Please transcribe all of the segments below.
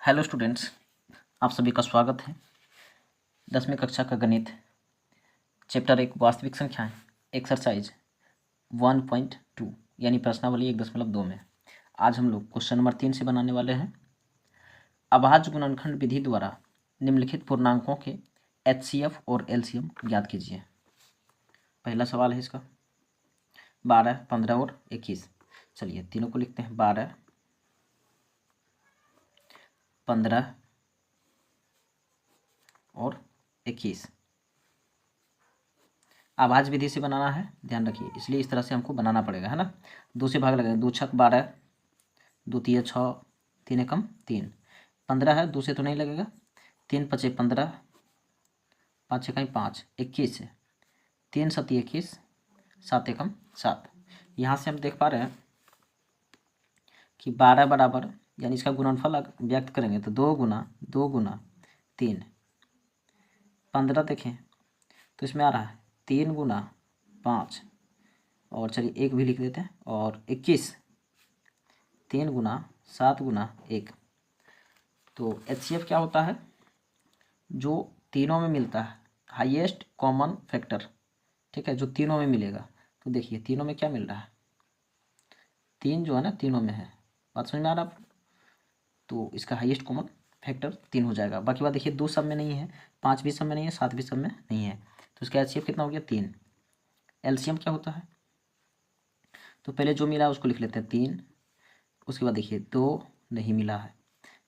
Hello students, आप सभी का स्वागत है। 10वीं कक्षा का गणित चैप्टर 1 वास्तविक संख्याएं एक्सरसाइज 1.2 यानी प्रश्नावली 1.2 में आज हम लोग क्वेश्चन नंबर 3 से बनाने वाले हैं। अभाज्य गुणनखंड विधि द्वारा निम्नलिखित पूर्णांकों के HCF और LCM ज्ञात कीजिए। पहला सवाल है इसका 12, 15 और 21। चलिए तीनों को लिखते हैं। 12, 15 और 21 अभाज्य विधि से बनाना है, ध्यान रखिए, इसलिए इस तरह से हमको बनाना पड़ेगा, है ना। 2 से भाग लगेगा, 2 छक 12, 2 तिया 6, 3 एकम 3, 15 है, 2 से तो नहीं लगेगा, 3 पचे 15, 5 एकम 5, 21 है, 3 सती 21, 7 एकम 7। यहाँ से हम देख पा रहे हैं कि 12 बराबर यानी इसका गुणनफल व्यक्त करेंगे तो 2 गुना 3। 15 देखें तो इसमें आ रहा है 3 गुना 5, और चलिए 1 भी लिख देते हैं, और 21 3 गुना 7 गुना 1। तो HCF क्या होता है? जो तीनों में मिलता है, हाईएस्ट कॉमन फैक्टर, ठीक है, जो तीनों में मिलेगा। तो देखिए तीनों में क्या मिल रहा है, 3 जो है ना तीनों में है। बात समझ में आ रहा है? तो इसका हाईएस्ट कॉमन फैक्टर 3 हो जाएगा। बाकी बात देखिए 2 सब में नहीं है, 5 भी सब में नहीं है, 7 भी सब में नहीं है, तो इसका HCF कितना हो गया 3। LCM क्या होता है? तो पहले जो मिला उसको लिख लेते हैं 3, उसके बाद देखिए 2 नहीं मिला है,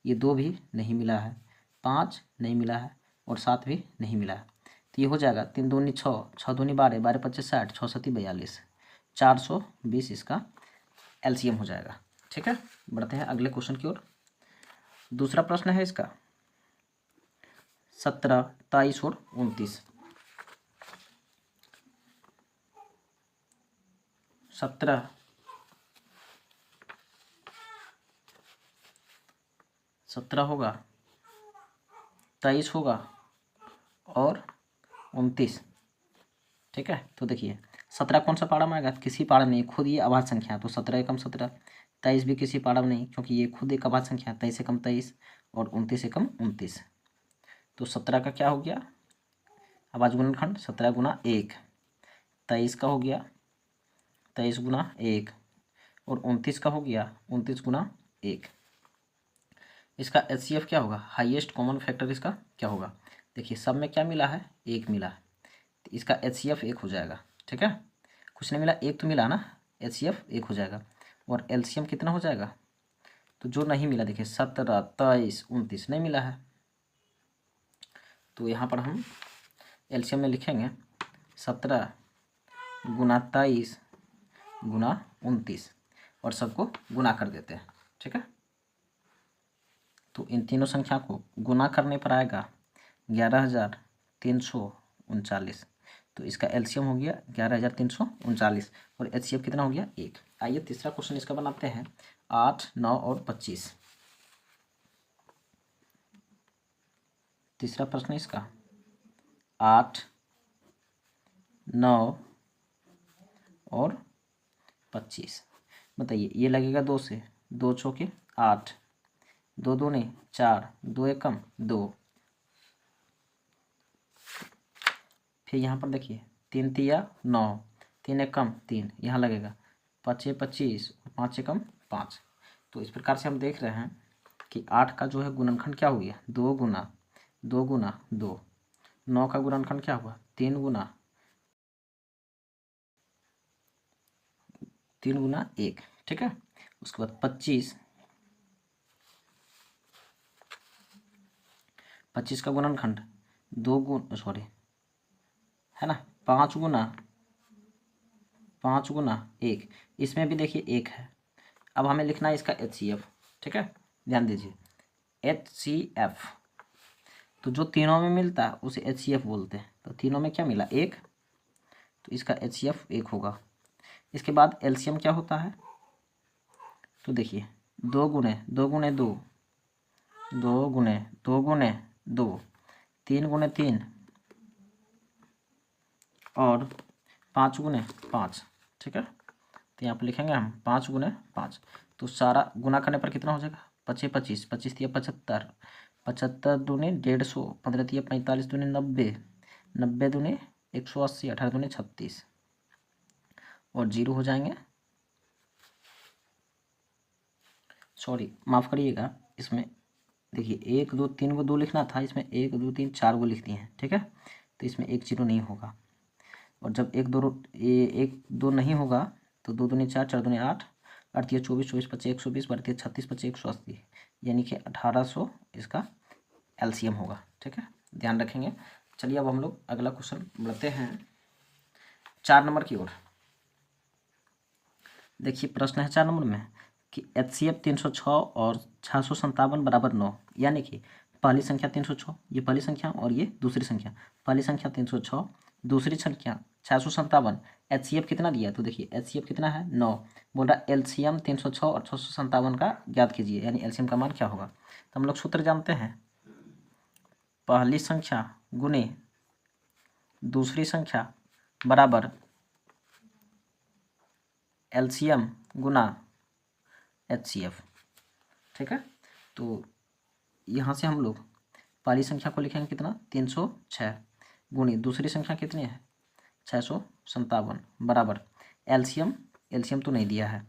ये 2 भी नहीं मिला है, 5 नहीं मिला है, और 7 भी नहीं मिला है। तो ये हो जाएगा 3 दूनी 6, 6 दूनी 12, 12 पच्चीस 60, 6 सती 42, 420 इसका LCM हो जाएगा। ठीक है, बढ़ते हैं अगले क्वेश्चन की ओर। दूसरा प्रश्न है इसका 17, 23 और 29। 17 होगा, 23 होगा और 29। ठीक है, तो देखिए 17 कौन सा पारा में आएगा? किसी पारा में नहीं, खुद ये अभाज्य संख्या, तो 17 एकम 17। 23 भी किसी पारा में नहीं, क्योंकि ये खुद एक अभाज्य संख्या, 23 एकम 23 और 29 एकम 29। तो 17 का क्या हो गया अभाज्य गुणनखंड? 17 गुना 1। 23 का हो गया 23 गुना 1, और 29 का हो गया 29 गुना 1। इसका HCF क्या होगा? हाईएस्ट कॉमन फैक्टर इसका क्या होगा? देखिए सब में क्या मिला है? 1 मिला है, तो इसका HCF 1 हो जाएगा। ठीक है, कुछ नहीं मिला, 1 तो मिला ना, HCF 1 हो जाएगा। और LCM कितना हो जाएगा? तो जो नहीं मिला देखिए 17, 23, 29 नहीं मिला है, तो यहाँ पर हम LCM में लिखेंगे 17 गुना 23 गुना 29, और सबको गुना कर देते हैं। ठीक है, तो इन तीनों संख्या को गुना करने पर आएगा 11,339। तो इसका LCM हो गया 11,339, और HCF कितना हो गया? 1। आइए तीसरा क्वेश्चन इसका बनाते हैं 8, 9 और 25। तीसरा प्रश्न इसका 8, 9 और 25। बताइए, ये लगेगा 2 से, 2 चौके 8, 2 दूनी 4, 2 एकम 2। फिर यहाँ पर देखिए 3 तिया 9, 3 एकम 3, यहाँ लगेगा 5 25, 5 एकम 5। तो इस प्रकार से हम देख रहे हैं कि 8 का जो है गुणनखंड क्या हो गया? 2 गुना 2 गुना 2। 9 का गुणनखंड क्या हुआ? 3 गुना 1। ठीक है, उसके बाद 25 का गुणनखंड 2 गुना, सॉरी, है ना, 5 गुना 1। इसमें भी देखिए 1 है। अब हमें लिखना है इसका HCF। ठीक है, ध्यान दीजिए HCF, तो जो तीनों में मिलता है उसे HCF बोलते हैं। तो तीनों में क्या मिला? 1, तो इसका HCF 1 होगा। इसके बाद LCM क्या होता है? तो देखिए 2 गुने 2 गुने 2, 2 गुने 2 गुने 2, 3 गुने 3, और 5 गुने 5। ठीक है, तो यहाँ पर लिखेंगे हम 5 गुने 5। तो सारा गुना करने पर कितना हो जाएगा? पचे 25, 25 तिया 75, 75 दूनी 150, 15 तिया 45 दूनी 90, 90 दूनी 180, 18 दूनी 36 और 0 हो जाएंगे। सॉरी माफ़ करिएगा, इसमें देखिए 1 2 3 को 2 लिखना था, इसमें 1 2 3 4 को लिख दिए हैं, ठीक है। तो इसमें 1 0 नहीं होगा, और जब 1 2 नहीं होगा तो 2 दूनी 4, 4 दूनी 8, 8 तिया 24, 24 25 120, 12 तिया 36, 25 180, यानी कि 1800 इसका एलसीएम होगा, ठीक है, ध्यान रखेंगे। चलिए अब हम लोग अगला क्वेश्चन बढ़ते हैं 4 नंबर की ओर। देखिए प्रश्न है 4 नंबर में कि HCF 306 और 657 बराबर 9, यानी कि पहली संख्या 306, ये पहली संख्या और ये दूसरी संख्या, पहली संख्या 306, दूसरी संख्या 657, HCF कितना दिया है? तो देखिए HCF कितना है 9, बोल रहा LCM 306 और 657 का ज्ञात कीजिए, यानी LCM का मान क्या होगा। तो हम लोग सूत्र जानते हैं, पहली संख्या गुने दूसरी संख्या बराबर LCM गुना HCF, ठीक है। तो यहाँ से हम लोग पहली संख्या को लिखेंगे कितना 306 गुनी दूसरी संख्या कितनी है 657 बराबर LCM तो नहीं दिया है,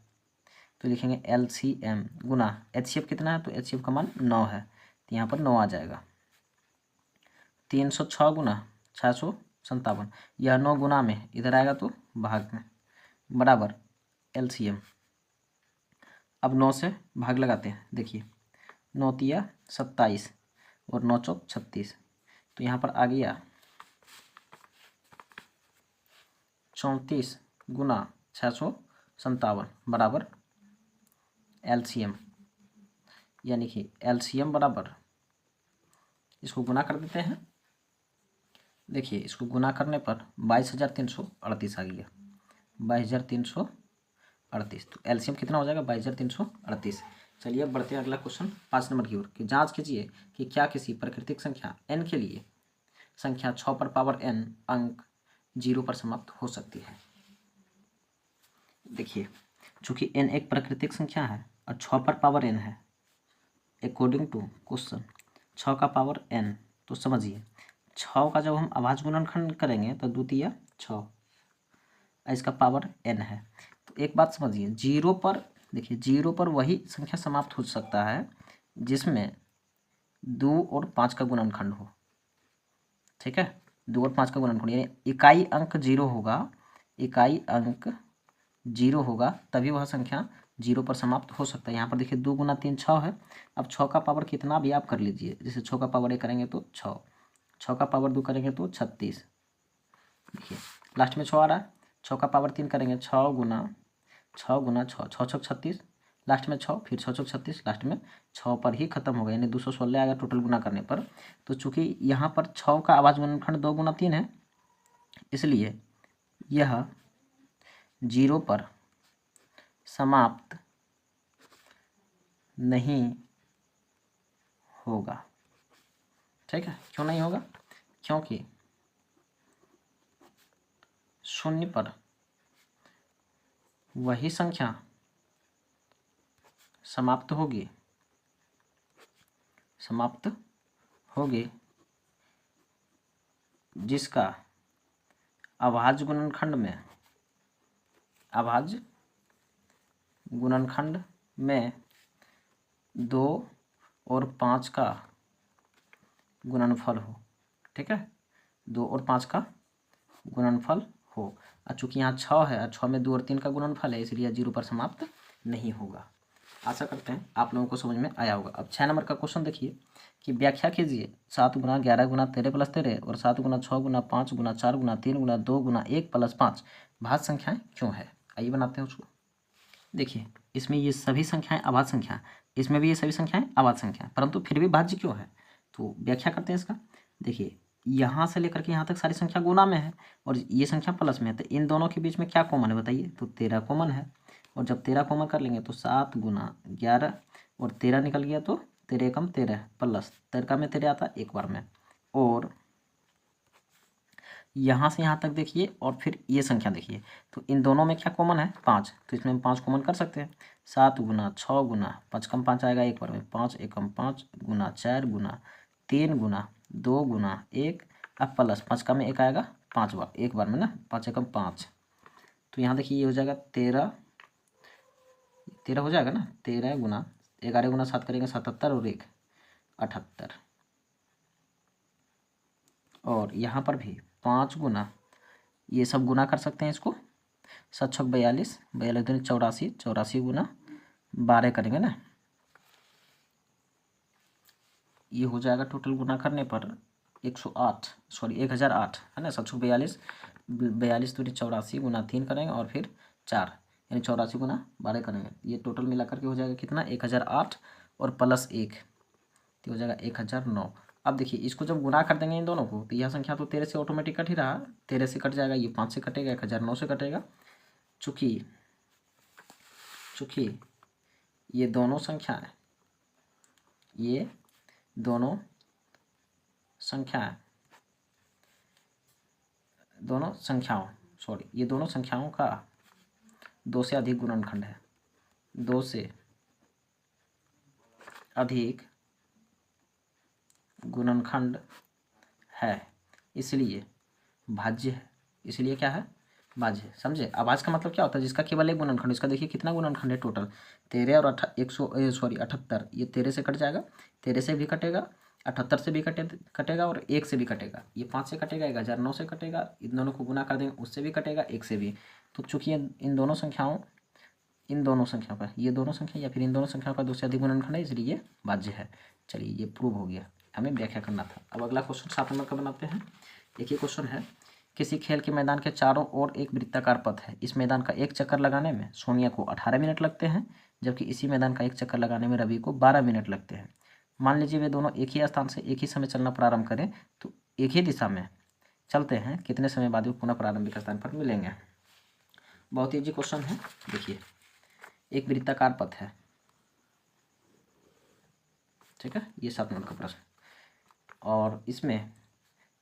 तो लिखेंगे LCM गुना HCF कितना है, तो HCF का मान 9 है, तो यहाँ पर 9 आ जाएगा। 306 गुना 657, यह 9 गुना में इधर आएगा तो भाग में, बराबर LCM। अब 9 से भाग लगाते हैं, देखिए 9 तिया 27 और 9 चौक 36, तो यहाँ पर आ गया 34 गुना 657 बराबर LCM, यानी कि LCM बराबर, इसको गुना कर देते हैं। देखिए इसको गुना करने पर 22,338 आ गया, 22,338, तो LCM कितना हो जाएगा 22,338। चलिए अब बढ़ते हैं अगला क्वेश्चन 5 नंबर की ओर कि जांच कीजिए कि क्या किसी प्राकृतिक संख्या n के लिए संख्या 6 पर पावर n अंक 0 पर समाप्त हो सकती है। देखिए चूंकि n एक प्राकृतिक संख्या है और 6 पर पावर n है, अकॉर्डिंग टू क्वेश्चन 6 का पावर n, तो समझिए 6 का जब हम अभाज्य गुणनखंड करेंगे तो द्वितीय 6, इसका पावर n है। तो एक बात समझिए 0 पर, देखिए 0 पर वही संख्या समाप्त हो सकता है जिसमें 2 और 5 का गुणनखंड हो, ठीक है, 2 और 5 का गुणनखंड, यानी इकाई अंक 0 होगा, इकाई अंक 0 होगा तभी वह संख्या 0 पर समाप्त हो सकता है। यहाँ पर देखिए 2 गुना 3 6 है, अब 6 का पावर कितना भी आप कर लीजिए, जैसे 6 का पावर 1 करेंगे तो 6, 6 का पावर 2 करेंगे तो 36, देखिए लास्ट में 6 आ रहा है, 6 का पावर 3 करेंगे 6 गुना 6, 6 छक 36, लास्ट में 6, फिर 6 छक 36, लास्ट में 6 पर ही खत्म होगा, यानी 216 आएगा टोटल गुना करने पर। तो चूंकि यहाँ पर 6 का अभाज्य गुणनखंड 2 गुना 3 है, इसलिए यह 0 पर समाप्त नहीं होगा, ठीक है। क्यों नहीं होगा, क्योंकि 0 पर वही संख्या समाप्त होगी जिसका अभाज्य गुणनखंड में 2 और 5 का गुणनफल हो, ठीक है, 2 और 5 का गुणनफल हो, और चूंकि यहाँ 6 है और 6 में 2 और 3 का गुणनफल है, इसलिए 0 पर समाप्त नहीं होगा। आशा करते हैं आप लोगों को समझ में आया होगा। अब 6 नंबर का क्वेश्चन देखिए कि व्याख्या कीजिए 7 गुना 11 गुना 13 प्लस 13 और 7 गुना 6 गुना 5 गुना 4 गुना 3 गुना 2 गुना 1 प्लस 5 भाज्य संख्याएं क्यों है। आइए बनाते हैं उसको। देखिए इसमें ये सभी संख्याएं अभाज्य संख्या, इसमें भी ये सभी संख्याएं अभाज्य संख्या, परंतु फिर भी भाज्य क्यों है, तो व्याख्या करते हैं इसका। देखिए यहाँ से लेकर के यहाँ तक सारी संख्या गुना में है और ये संख्या प्लस में है, तो इन दोनों के बीच में क्या कॉमन है बताइए, तो 13 कॉमन है, और जब 13 कॉमन कर लेंगे तो 7 गुना 11 और 13 निकल गया तो 13 कम 13 प्लस 13 में 13 आता एक बार में, और यहाँ से यहाँ तक देखिए और फिर ये संख्या देखिए, तो इन दोनों में क्या कॉमन है? 5, तो इसमें हम 5 कॉमन कर सकते हैं। 7 गुना 6 गुना 5 कम 5 आएगा एक बार में, 5 एकम 5 गुना 4 गुना 3 गुना 2 गुना 1, अब प्लस 5 का में 1 आएगा 5 बार एक बार में ना, 5 एकम 5, तो यहाँ देखिए ये हो जाएगा 13 हो जाएगा ना। 13 गुना 11 गुना 7 करेंगे 77 और 1 78, और यहाँ पर भी 5 गुना, ये सब गुना कर सकते हैं इसको, 7 छक 42, 42 दूनी 84, 84 गुना 12 करेंगे ना, ये हो जाएगा टोटल गुना करने पर 108, सॉरी 1008 है ना। 7 छक 42, 42 दूनी 84 गुना 3 करेंगे और फिर 4, यानी 84 गुना 12 करेंगे, ये टोटल मिला करके हो जाएगा कितना? 1008 और प्लस 1, तो हो जाएगा 1009। अब देखिए इसको जब गुना कर देंगे इन दोनों को, तो यह संख्या तो 13 से ऑटोमेटिक कट ही रहा, 13 से कट जाएगा, ये 5 से कटेगा, 1009 से कटेगा। चूँकि ये दोनों संख्याएं, ये दोनों संख्याओं का 2 से अधिक गुणनखंड है, 2 से अधिक गुणनखंड है, इसलिए भाज्य है। इसलिए क्या है? भाज्य है। समझे? अब भाज्य का मतलब क्या होता है? जिसका केवल एक गुणनखंड, इसका देखिए कितना गुणनखंड है टोटल, 13 और 78, ये 13 से कट जाएगा, 13 से भी कटेगा, 78 से भी कटेगा और 1 से भी कटेगा, ये 5 से कटेगा, 1009 से कटेगा, इन दोनों को गुना कर देंगे उससे भी कटेगा, 1 से भी। तो चूंकि इन दोनों संख्याओं का, ये दोनों संख्या या फिर इन दोनों संख्याओं का 2 से अधिक गुणनखंड है, इसलिए ये भाज्य है। चलिए ये प्रूव हो गया, हमें व्याख्या करना था। अब अगला क्वेश्चन 7 नंबर का बनाते हैं। एक ही क्वेश्चन है, किसी खेल के मैदान के चारों ओर एक वृत्ताकार पथ है, इस मैदान का एक चक्कर लगाने में सोनिया को 18 मिनट लगते हैं, जबकि इसी मैदान का एक चक्कर लगाने में रवि को 12 मिनट लगते हैं। मान लीजिए वे दोनों एक ही स्थान से एक ही समय चलना प्रारंभ करें, तो एक ही दिशा में चलते हैं, कितने समय बाद वे पुनः प्रारंभिक स्थान पर मिलेंगे? बहुत ईजी क्वेश्चन है। देखिए एक वृत्ताकार पथ है, ठीक है, ये 7 नंबर का प्रश्न, और इसमें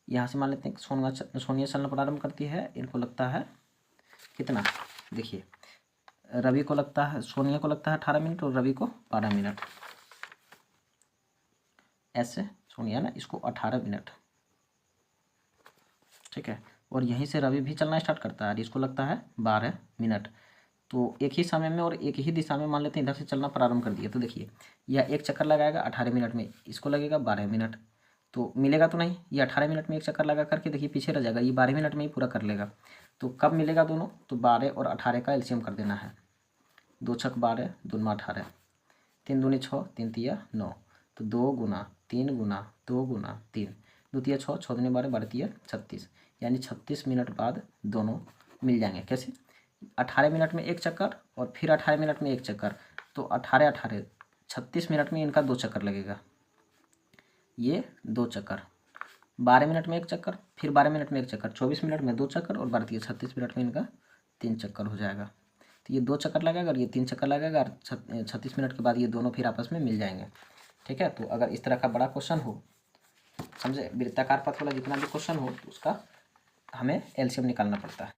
यहाँ से मान लेते हैं सोनिया चलना प्रारंभ करती है, इनको लगता है कितना? देखिए रवि को लगता है, सोनिया को लगता है 18 मिनट और रवि को 12 मिनट, ऐसे सोनिया ना, इसको 18 मिनट, ठीक है, और यहीं से रवि भी चलना स्टार्ट करता है, इसको लगता है 12 मिनट। तो एक ही समय में और एक ही दिशा में मान लेते हैं इधर से चलना प्रारंभ कर दिया, तो देखिए यह एक चक्कर लगाएगा 18 मिनट में, इसको लगेगा 12 मिनट, तो मिलेगा तो नहीं, ये 18 मिनट में एक चक्कर लगा करके देखिए पीछे रह जाएगा, ये 12 मिनट में ही पूरा कर लेगा। तो कब मिलेगा दोनों? तो 12 और 18 का एलसीएम कर देना है, 2 छक 12 दूना 18, 3 दूनी 6 3 तिया 9, तो 2 गुना 3 गुना 2 गुना 3, 2 तिया 6, 6 दूनी 12, 12 तिया 36, यानी 36 मिनट बाद दोनों मिल जाएंगे। कैसे? 18 मिनट में एक चक्कर और फिर 18 मिनट में एक चक्कर, तो 18 18 36 मिनट में इनका 2 चक्कर लगेगा, ये 2 चक्कर, 12 मिनट में एक चक्कर, फिर 12 मिनट में एक चक्कर, 24 मिनट में 2 चक्कर और 12 36 मिनट में इनका 3 चक्कर हो जाएगा। तो ये 2 चक्कर लगेगा और ये 3 चक्कर लगेगा, और 36 मिनट के बाद ये दोनों फिर आपस में मिल जाएंगे। ठीक है, तो अगर इस तरह का बड़ा क्वेश्चन हो, समझे, वृत्ताकार पथ वाला जितना भी क्वेश्चन हो, तो उसका हमें एलसीएम निकालना पड़ता है।